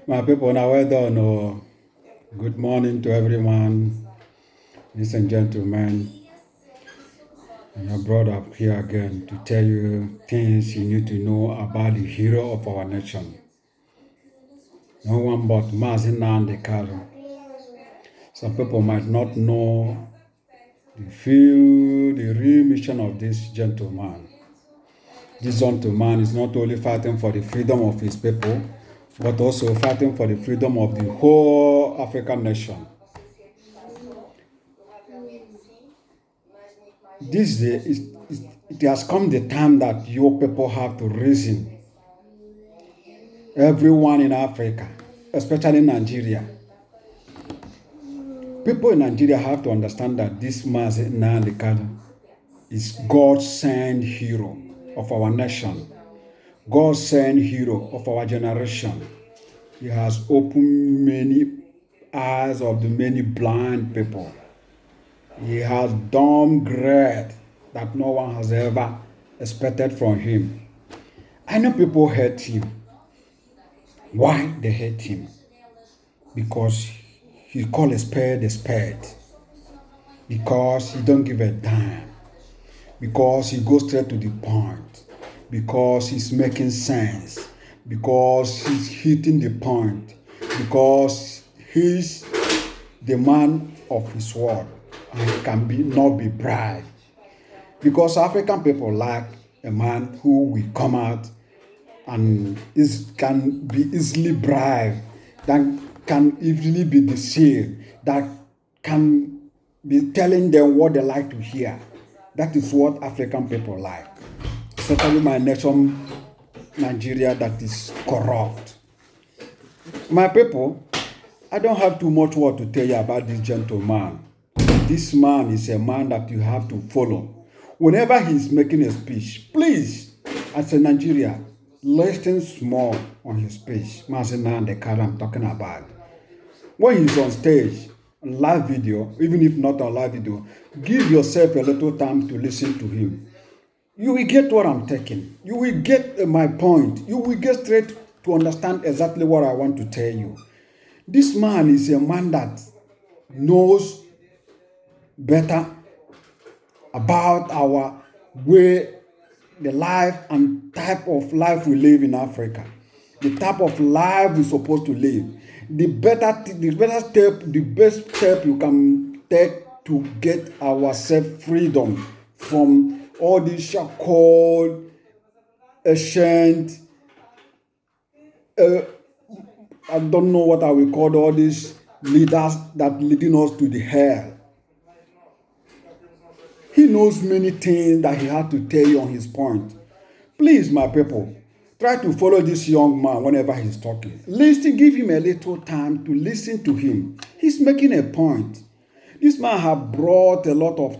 My people, now well done. Oh. Good morning to everyone, ladies and gentlemen. I brought up here again to tell you things you need to know about the hero of our nation. No one but Mazi Nnamdi Kanu. Some people might not know the real mission of this gentleman. This gentleman is not only fighting for the freedom of his people, but also fighting for the freedom of the whole African nation. This day, it has come the time that your people have to reason. Everyone in Africa, especially Nigeria. People in Nigeria have to understand that this Mazi Nnamdi Kanu is God's sent hero of our nation, God's sent hero of our generation. He has opened many eyes of the many blind people. He has done great that no one has ever expected from him. I know people hate him. Why they hate him? Because he call a spade a spade. Because he don't give a damn. Because he goes straight to the point. Because he's making sense. Because he's hitting the point. Because he's the man of his word and can not be bribed. Because African people like a man who will come out and can be easily bribed, that can easily be deceived, that can be telling them what they like to hear. That is what African people like. Especially my nation, Nigeria, that is corrupt. My people, I don't have too much word to tell you about this gentleman. This man is a man that you have to follow. Whenever he's making a speech, please, as a Nigerian, listen small on his speech. Mazi Nnamdi Kanu I'm talking about. When he's on stage, on live video, even if not on live video, give yourself a little time to listen to him. You will get what I'm taking. You will get my point. You will get straight to understand exactly what I want to tell you. This man is a man that knows better about our way, the life and type of life we live in Africa, the type of life we're supposed to live, the best step you can take to get ourselves freedom from all these so-called ancient, I don't know what I will call all these leaders that leading us to the hell. He knows many things that he had to tell you on his point. Please, my people, try to follow this young man whenever he's talking. Listen, give him a little time to listen to him. He's making a point. This man has brought a lot of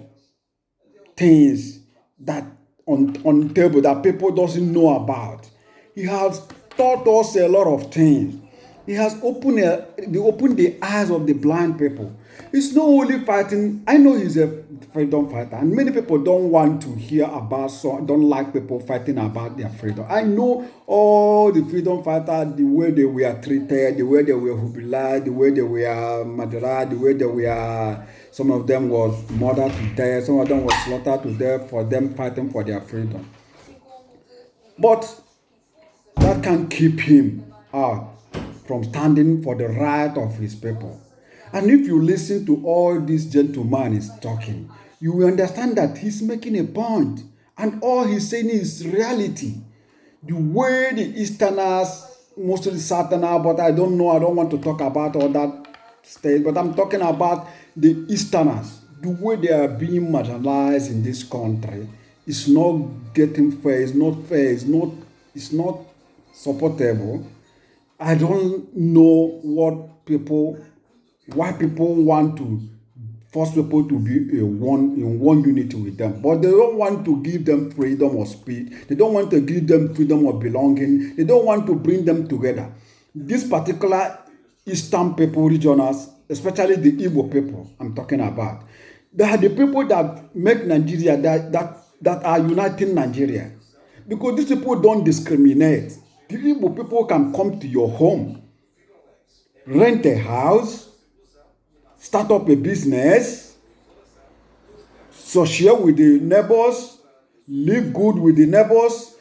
things that on the table that people doesn't know about. He has taught us a lot of things. He has opened the eyes of the blind people. It's not only fighting. I know he's a freedom fighter, and many people don't want to hear about, so don't like people fighting about their freedom. I know all the freedom fighters, the way they were treated, the way they were humiliated, the way they were murdered, the way they were. Some of them was murdered to death. Some of them was slaughtered to death for them fighting for their freedom. But that can't keep him out from standing for the right of his people. And if you listen to all this gentleman is talking, you will understand that he's making a point. And all he's saying is reality. The way the Easterners, mostly Southerners, but I don't know, I don't want to talk about all that state, but I'm talking about the Easterners. The way they are being marginalized in this country is not getting fair, it's not fair, it's not supportable. I don't know why people want to force people to be in one unity with them, but they don't want to give them freedom of speech. They don't want to give them freedom of belonging. They don't want to bring them together. This particular Eastern people, regionals, especially the Igbo people I'm talking about, they are the people that make Nigeria, that are uniting Nigeria. Because these people don't discriminate. The Igbo people can come to your home rent a house, start up a business, associate with the neighbors, live good with the neighbors,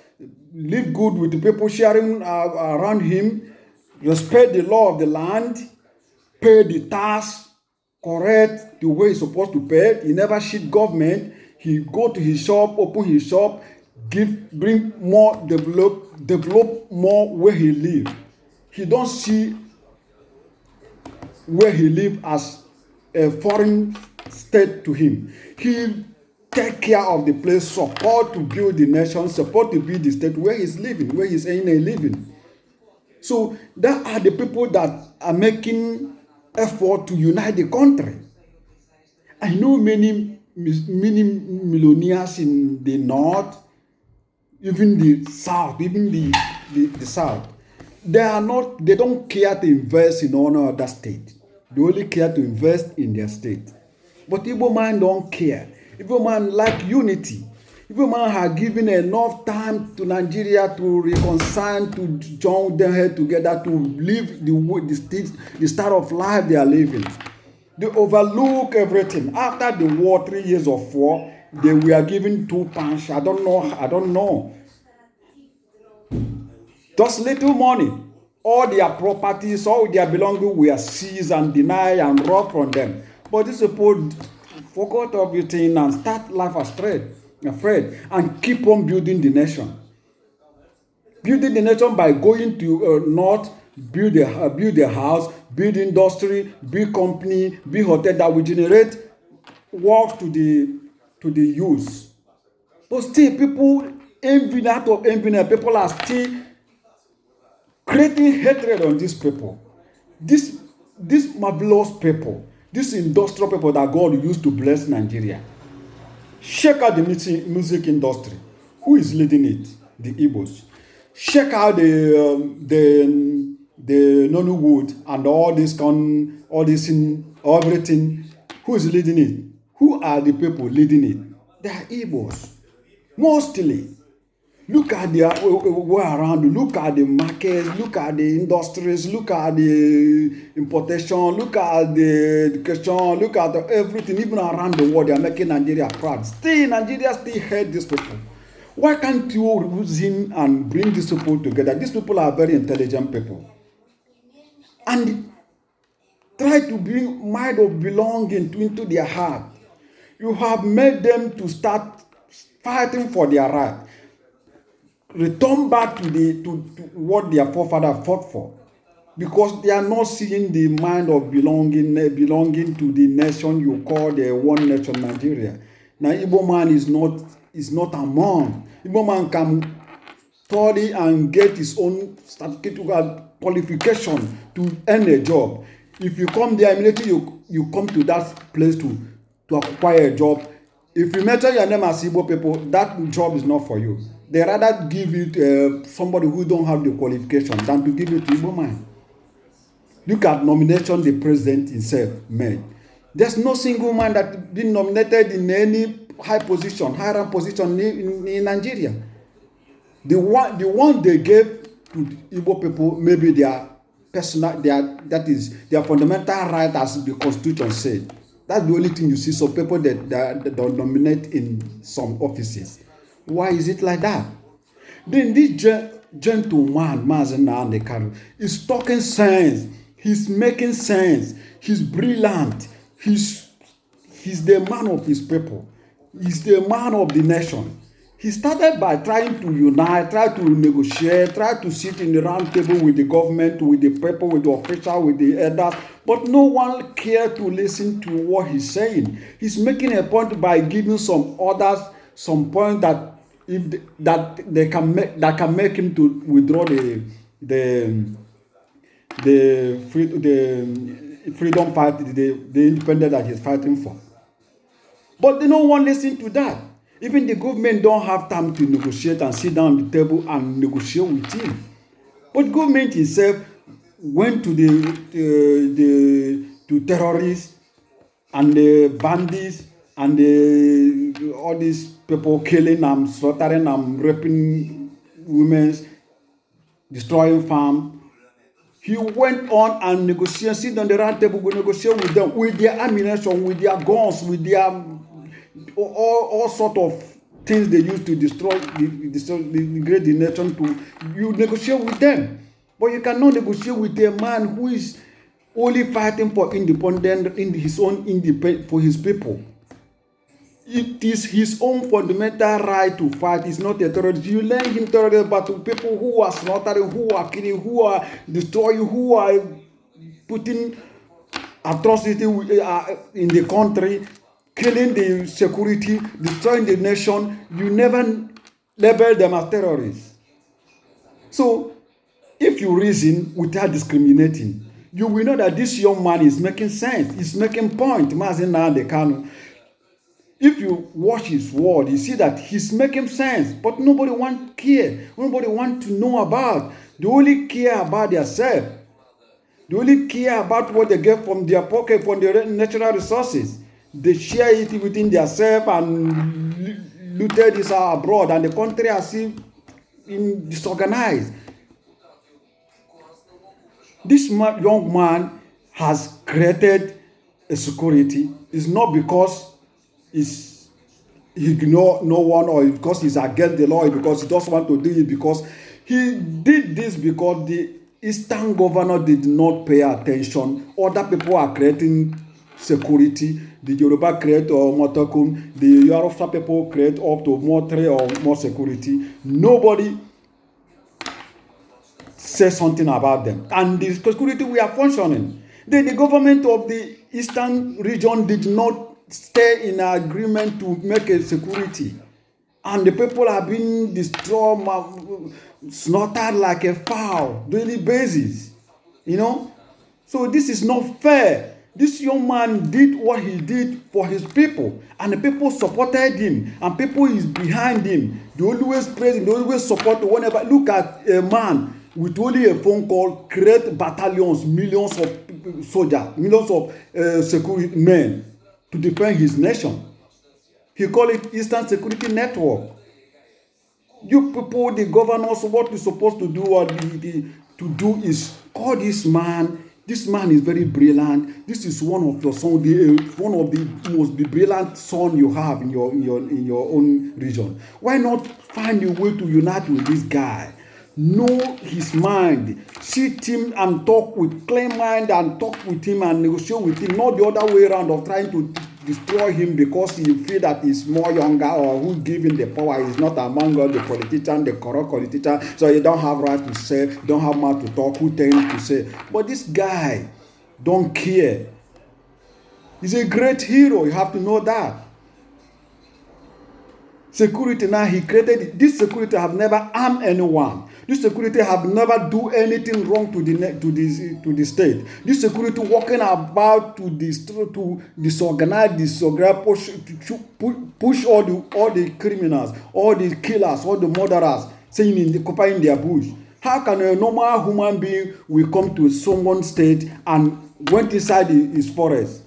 live good with the people sharing around him, respect the law of the land, pay the tax correct the way he's supposed to pay. He never cheat government. He go to his shop, open his shop, bring more, develop more where he live. He don't see where he live as a foreign state to him. He take care of the place, support to build the nation, support to build the state where he's living, where he's earning a living. So that are the people that are making effort to unite the country. I know many millionaires in the north, even the south, even the south. They don't care to invest in any other state. They only care to invest in their state. But Igbo man don't care. Igbo man like unity. Igbo man have given enough time to Nigeria to reconcile, to join them head together, to live the style of life they are living. They overlook everything. After the war, 3 years of war, they were given 2 pounds. I don't know. Just little money. All their properties, all their belongings were seized and denied and robbed from them. But these people forgot everything and start life afraid, and keep on building the nation. Building the nation by going to north, build a house, build industry, build company, build hotel that will generate work to the youth. But still, people envy, out of envy, people are still creating hatred on these people. This marvelous people, this industrial people that God used to bless Nigeria. Check out the music industry. Who is leading it? The Igbos. Check out the Nollywood and everything. Who is leading it? Who are the people leading it? They are Igbos. Mostly. Look at the way around. Look at the markets. Look at the industries. Look at the importation. Look at the education. Look at everything. Even around the world, they are making Nigeria proud. Still, Nigeria still hate these people. Why can't you reason and bring these people together? These people are very intelligent people. And try to bring mind of belonging into their heart. You have made them to start fighting for their right. Return back to what their forefathers fought for, because they are not seeing the mind of belonging to the nation you call the one nation Nigeria. Now Igbo man is not among. Igbo man can study and get his own certificate qualification to earn a job. If you come there immediately, you come to that place to acquire a job. If you mention your name as Igbo people, that job is not for you. They rather give it to somebody who don't have the qualification than to give it to Igbo man. Look at nomination the president himself made. There's no single man that been nominated in any high rank position in Nigeria. The one they gave to Igbo people, maybe their fundamental right, as the Constitution said. That's the only thing you see some people that don't nominate in some offices. Why is it like that? Then this gentleman, Mazen Nnamdi Kanu, is talking sense. He's making sense. He's brilliant. He's the man of his people. He's the man of the nation. He started by trying to unite, try to negotiate, try to sit in the round table with the government, with the people, with the officials, with the elders, but no one cared to listen to what he's saying. He's making a point by giving some orders, some point that can make him to withdraw the freedom fight, the independence that he's fighting for. But no one listen to that. Even the government don't have time to negotiate and sit down at the table and negotiate with him. But government itself went to to terrorists and the bandits and all these people killing and slaughtering and raping women, destroying farm, He went on and negotiated, sit on the round table, negotiate with them, with their ammunition, with their guns, with their all sort of things they use to destroy the nation. You negotiate with them, but you cannot negotiate with a man who is only fighting for independence in his own independence for his people. It is his own fundamental right to fight. It's not a terrorist. You learn him terrorist, but to people who are slaughtering, who are killing, who are destroying, who are putting atrocity in the country, killing the security, destroying the nation, you never label them as terrorists. So, if you reason without discriminating, you will know that this young man is making sense. He's making point. Mazi Nnamdi Kanu. If you watch his word, you see that he's making sense, but nobody want care. Nobody want to know about. They only care about themselves. They only care about what they get from their pocket, from their natural resources. They share it within themselves and looted this abroad, and the country is disorganized. This young man has created a security. It's not because he ignore no one or because he's against the law, because he doesn't want to do it, because he did this because the Eastern governor did not pay attention. Other people are creating security. The Yoruba create Motokum. The Yoruba people create up to more 3 or more security. Nobody says something about them. And the security we are functioning. The government of the Eastern region did not stay in agreement to make a security, and the people are being destroyed, slaughtered like a fowl daily basis, so this is not fair. This young man did what he did for his people, and the people supported him, and people is behind him. They always praise him, they always support him. Whenever look at a man with only a phone call create battalions, millions of soldiers, millions of security men to defend his nation. He call it Eastern Security Network. You people, the governors, what you're supposed to do is call this man. This man is very brilliant. This is one of your son, one of the most brilliant son you have in your own region. Why not find a way to unite with this guy? Know his mind, sit him and talk with clear mind, and talk with him and negotiate with him, not the other way around of trying to destroy him because you feel that he's more younger, or who give him the power is not among all the politicians, the corrupt politicians, so you don't have right to say, don't have mouth to talk, who tell him to say. But this guy don't care. He's a great hero, you have to know that. Security now, he created it. This security have never harmed anyone. This security have never do anything wrong to the state. This security working about to disorganize, push all the criminals, all the killers, all the murderers, saying occupying their bush. How can a normal human being will come to someone's state and went inside his forest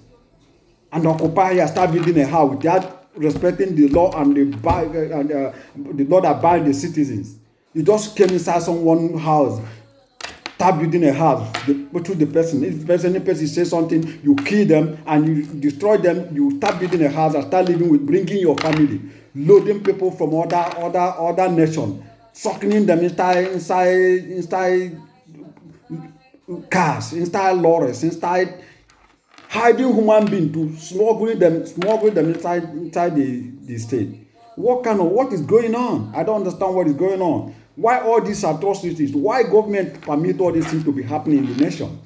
and occupy and start building a house without respecting the law and the law that binds the citizens? You just came inside someone's house, start building a house, through the person. If any person says something, you kill them and you destroy them. You start building a house and start living with, bringing your family, loading people from other nations, sucking them inside cars, inside lorries, inside hiding human beings, to smuggling them inside the state. What is going on? I don't understand what is going on. Why all these atrocities? Why government permit all these things to be happening in the nation?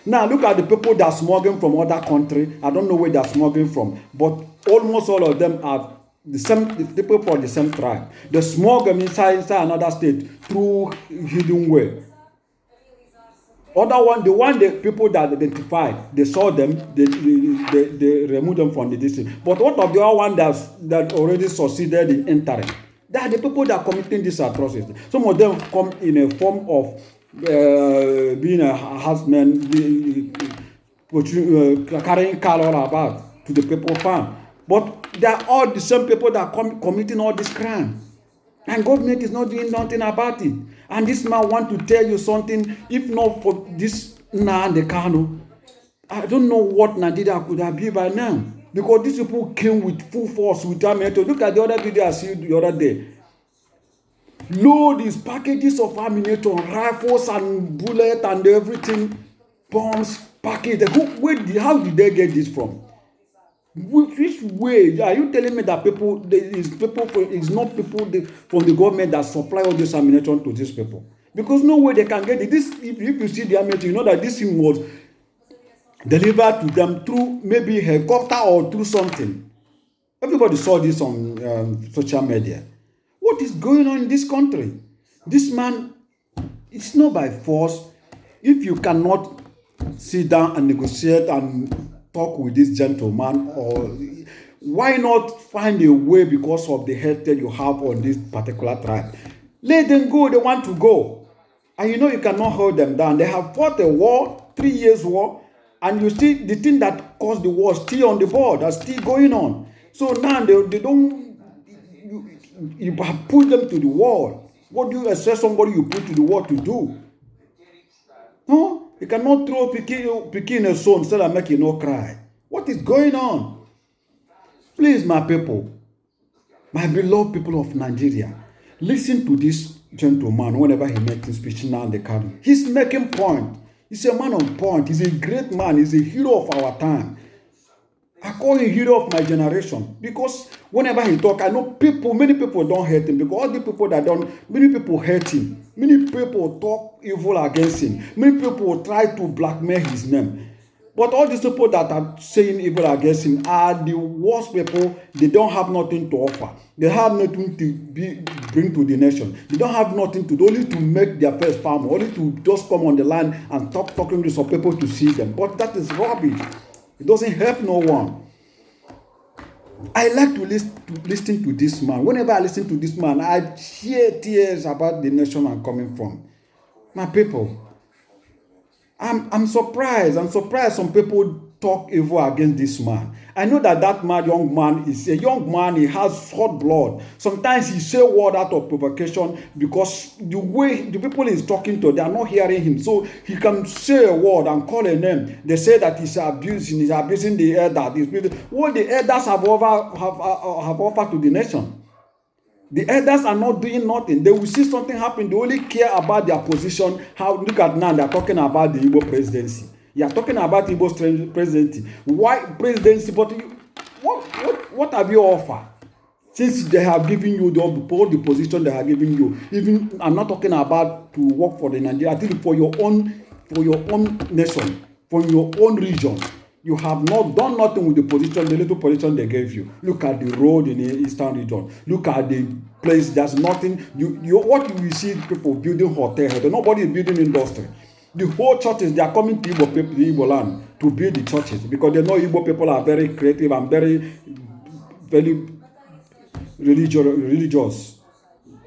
Now look at the people that are smuggling from other country. I don't know where they are smuggling from, but almost all of them are the people from the same tribe. They smuggle them inside another state through hidden way. The people that identified, they saw them, they removed them from the district. But what of the other one that already succeeded in entering? They are the people that are committing this atrocity. Some of them come in a form of being a husband, carrying car all about to the people farm. But they are all the same people that are committing all this crime. And government is not doing nothing about it. And this man want to tell you something. If not for this Nnamdi Kanu, I don't know what Nigeria could have been by now. Because these people came with full force, with ammunition. Look at the other video I see the other day. Load these packages of ammunition, rifles and bullets and everything, bombs, package. How did they get this from? Which way are you telling me that it's not people from the government that supply all this ammunition to these people? Because no way they can get it. This, if you see the ammunition, you know that this thing was delivered to them through maybe helicopter or through something. Everybody saw this on social media. What is going on in this country? This man, it's not by force. If you cannot sit down and negotiate and talk with this gentleman, or why not find a way because of the hatred you have on this particular tribe? Let them go. They want to go. And you know you cannot hold them down. They have fought a war, 3 years war, and you see the thing that caused the war still on the board, that's still going on. So now they don't, you have put them to the wall. What do you expect somebody you put to the wall to do? No, you cannot throw Pikin in a son so that make you no cry. What is going on? Please, my people, my beloved people of Nigeria, listen to this gentleman whenever he makes his speech now in the country. He's making point. He's a man on point. He's a great man. He's a hero of our time. I call him hero of my generation because whenever he talk, I know many people don't hate him because all the people many people hate him. Many people talk evil against him. Many people try to blackmail his name. But all these people that are saying evil against him are the worst people. They don't have nothing to offer. They have nothing to bring to the nation. They don't have nothing to do, only to make their first farm, only to just come on the land and stop talking to some people to see them. But that is rubbish. It doesn't help no one. I like to listen to this man. Whenever I listen to this man, I hear tears about the nation I'm coming from. My people, I'm surprised. I'm surprised some people talk evil against this man. I know that young man is a young man. He has hot blood. Sometimes he say word out of provocation because the way the people he's talking to, they are not hearing him. So he can say a word and call a name. They say that he's abusing the elders. What the elders have offered to the nation. The elders are not doing nothing. They will see something happen. They only care about their position. Look at now, they're talking about the Igbo presidency. You are talking about Igbo presidency. Why presidency? But what have you offered? Since they have given you all the position they have given you. Even I'm not talking about to work for the Nigeria. I think for your own nation, for your own region. You have not done nothing with the little position they gave you. Look at the road in the eastern region. Look at the place. There's nothing. What you will see people building hotel. Nobody is building industry. The whole churches, they are coming to Igbo land to build the churches because they know Igbo people are very creative and very, very religious.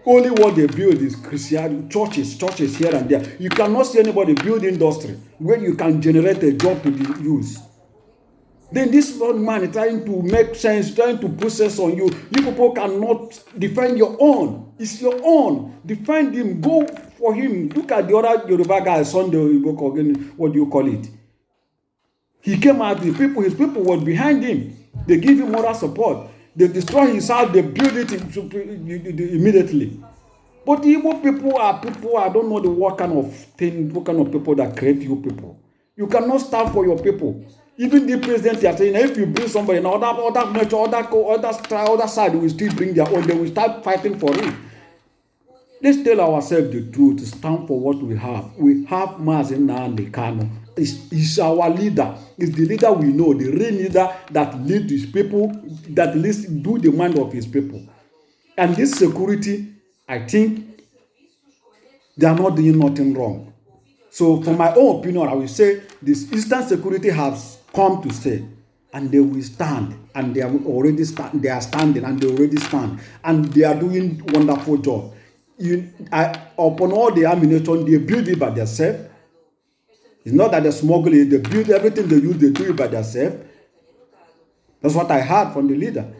Only what they build is Christian churches here and there. You cannot see anybody build industry where you can generate a job to be used. Then this man is trying to make sense, trying to put sense on you. You people cannot defend your own. It's your own. Defend him. Go for him. Look at the other Yoruba guy, Sunday, what do you call it? He came out, his people were behind him. They give him moral support. They destroy his house, they build it immediately. But the Igbo people, I don't know what kind of people that create you people. You cannot stand for your people. Even the president is saying, if you bring somebody in other side will still bring their own, they will start fighting for it. Let's tell ourselves the truth, stand for what we have. We have Mazi Nnamdi Kanu. He's our leader. He's the leader we know, the real leader that leads his people, that do the mind of his people. And this security, I think, they are not doing nothing wrong. So, from my own opinion, I will say this Eastern security has come to stay, and they will stand, and they are already stand. They are standing, and they already stand, and they are doing wonderful job. Upon all the ammunition, they build it by themselves. It's not that they smuggle it; they build everything they use. They do it by themselves. That's what I heard from the leader,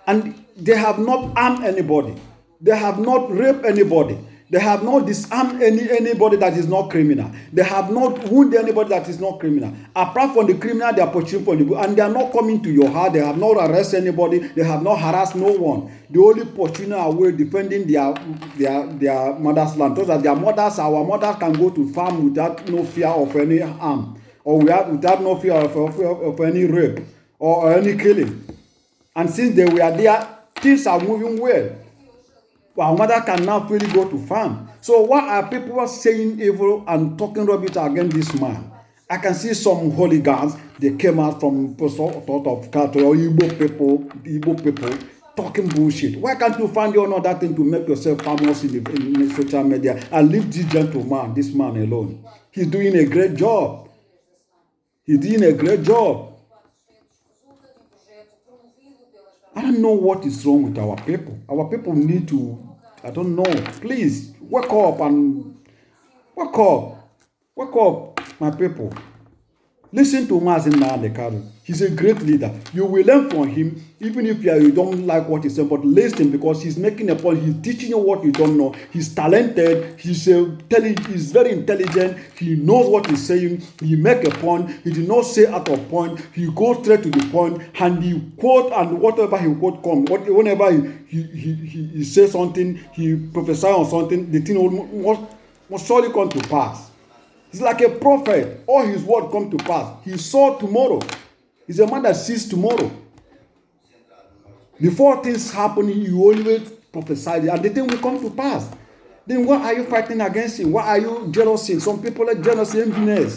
and they have not armed anybody. They have not raped anybody. They have not disarmed anybody that is not criminal. They have not wounded anybody that is not criminal. Apart from the criminal, they are pursuing for the book, and they are not coming to your house. They have not arrested anybody. They have not harassed no one. They only pursuing away, defending their mother's land. So that our mothers can go to farm without no fear of any harm, or without no fear of any rape or any killing. And since they were there, things are moving well. Our mother can now freely go to farm. So why are people saying evil and talking rubbish against this man? I can see some hooligans, they came out from sort of culture or Igbo people talking bullshit. Why can't you find your other thing to make yourself famous in social media and leave this gentleman, this man alone? He's doing a great job. He's doing a great job. I don't know what is wrong with our people. Our people need to, I don't know. Please, wake up, my people. Listen to Mazi Nnamdi Kanu. He's a great leader. You will learn from him, even if you don't like what he's saying, but listen, because he's making a point. He's teaching you what you don't know. He's talented. He's very intelligent. He knows what he's saying. He make a point. He did not say out of point. He goes straight to the point, and he quote, and whatever he quote come. Whenever he says something, he prophesies on something, the thing must surely come to pass. He's like a prophet. All his word come to pass. He saw tomorrow. He's a man that sees tomorrow. Before things happen, you always prophesy, and the thing will come to pass. Then why are you fighting against him? Why are you jealous? Some people are jealous and envious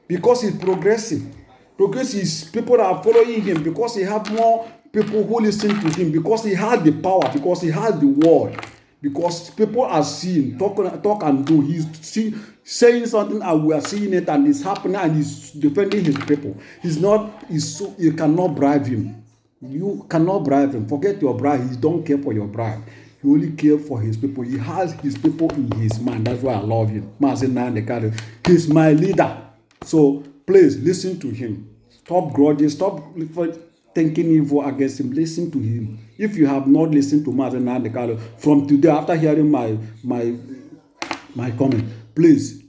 because he's progressing. Progress is people that are following him because he have more people who listen to him, because he has the power, because he has the word, because people are seeing, talk and do. He's saying something and we are seeing it, and it's happening, and he's defending his people. You cannot bribe him. You cannot bribe him. Forget your bribe. He don't care for your bribe. He only cares for his people. He has his people in his mind. That's why I love him. Mazi Nnamdi Kanu. He's my leader. So please listen to him. Stop grudging. Stop thinking evil against him. Listen to him. If you have not listened to Mazi Nnamdi Kanu from today, after hearing my comment, please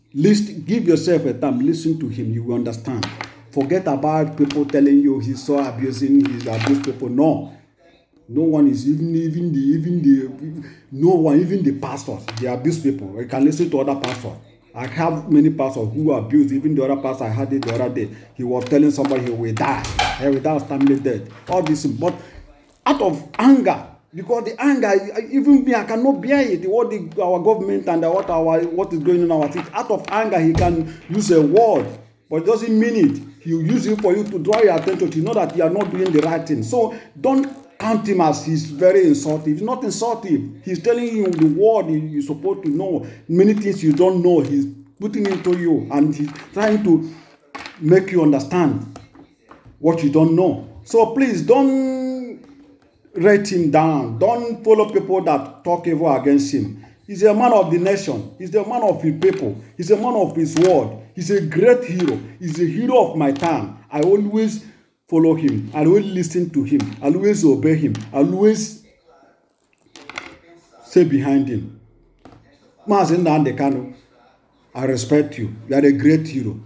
give yourself a time. Listen to him. You will understand. Forget about people telling you he's so abusing. He's abused people. No one is even the pastors. They abuse people. You can listen to other pastors. I have many pastors who abuse. Even the other pastor I had it the other day. He was telling somebody he will die. He will die, family dead. All this, but out of anger. Because the anger, even me, I cannot bear it. What our government and what is going on in our city. Out of anger, he can use a word, but it doesn't mean it. He will use it for you to draw your attention to know that you are not doing the right thing. So don't count him as he's very insultive. He's not insultive. He's telling you the word you're supposed to know. Many things you don't know, he's putting into you, and he's trying to make you understand what you don't know. So please don't rate him down. Don't follow people that talk evil against him. He's a man of the nation. He's a man of his people. He's a man of his word. He's a great hero. He's a hero of my time. I always follow him. I always listen to him. I always obey him. I always stay behind him. Mazi Nnamdi Kanu, I respect you. You are a great hero.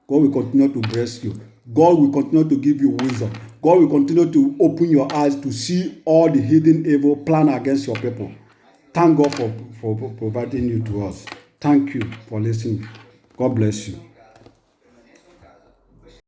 God will continue to bless you. God will continue to give you wisdom. God will continue to open your eyes to see all the hidden evil plan against your people. Thank God for providing you to us. Thank you for listening. God bless you.